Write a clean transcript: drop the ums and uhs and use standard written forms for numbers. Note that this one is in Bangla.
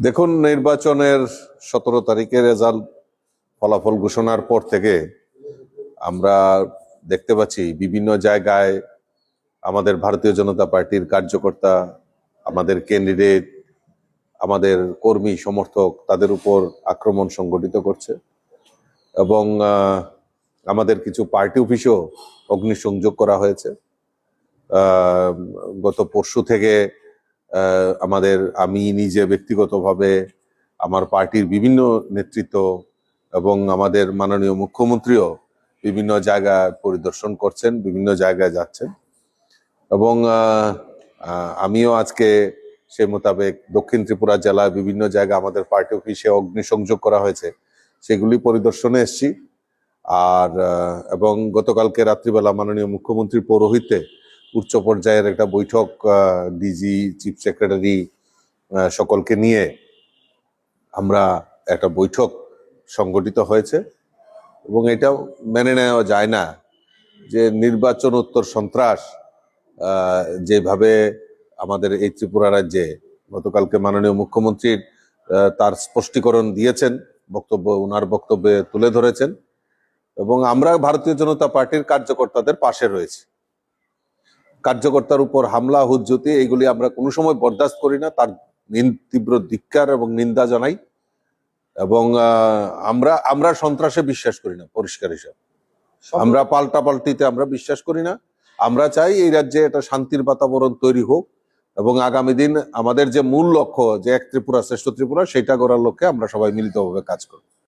দেখুন, নির্বাচনের 17 তারিখে রেজাল্ট ফলাফল ঘোষণার পর থেকে আমরা দেখতে পাচ্ছি বিভিন্ন জায়গায় আমাদের ভারতীয় জনতা পার্টির কার্যকর্তা, আমাদের ক্যান্ডিডেট, আমাদের কর্মী সমর্থক তাদের উপর আক্রমণ সংগঠিত করছে এবং আমাদের কিছু পার্টি অফিসেও অগ্নিসংযোগ করা হয়েছে। গত পরশু থেকে আমি নিজে ব্যক্তিগতভাবে আমার পার্টির বিভিন্ন নেতৃত্ব এবং আমাদের মাননীয় মুখ্যমন্ত্রীও বিভিন্ন জায়গায় পরিদর্শন করছেন, বিভিন্ন জায়গায় যাচ্ছেন এবং আমিও আজকে সেই মোতাবেক দক্ষিণ ত্রিপুরা জেলায় বিভিন্ন জায়গায় আমাদের পার্টি অফিসে অগ্নিসংযোগ করা হয়েছে, সেগুলি পরিদর্শনে এসেছি। এবং গতকালকে রাত্রিবেলা মাননীয় মুখ্যমন্ত্রীর পৌরোহিত্যে উচ্চ পর্যায়ের একটা বৈঠক ডিজি, চিফ সেক্রেটারি সকলকে নিয়ে আমরা একটা বৈঠক সংগঠিত হয়েছে এবং এটাও মেনে নেওয়া যায় না যে নির্বাচনোত্তর সন্ত্রাস যেভাবে আমাদের এই ত্রিপুরা রাজ্যে গতকালকে মাননীয় মুখ্যমন্ত্রীর তার স্পষ্টীকরণ দিয়েছেন, ওনার বক্তব্যে তুলে ধরেছেন এবং আমরা ভারতীয় জনতা পার্টির কার্যকর্তাদের পাশে রয়েছি। কার্যকর্তার উপর হামলা, হুজ্জতি এইগুলি আমরা কোনো সময় বরদাস্ত করি না, তার তীব্র ধিক্কার এবং নিন্দা জানাই এবং আমরা সন্ত্রাসে বিশ্বাস করি না। পরিষ্কার হিসাব, আমরা পাল্টাপাল্টিতে আমরা বিশ্বাস করি না। আমরা চাই এই রাজ্যে একটা শান্তির বাতাবরণ তৈরি হোক এবং আগামী দিন আমাদের যে মূল লক্ষ্য, যে এক ত্রিপুরা শ্রেষ্ঠ ত্রিপুরা, সেটা করার লক্ষ্যে আমরা সবাই মিলিতভাবে কাজ করব।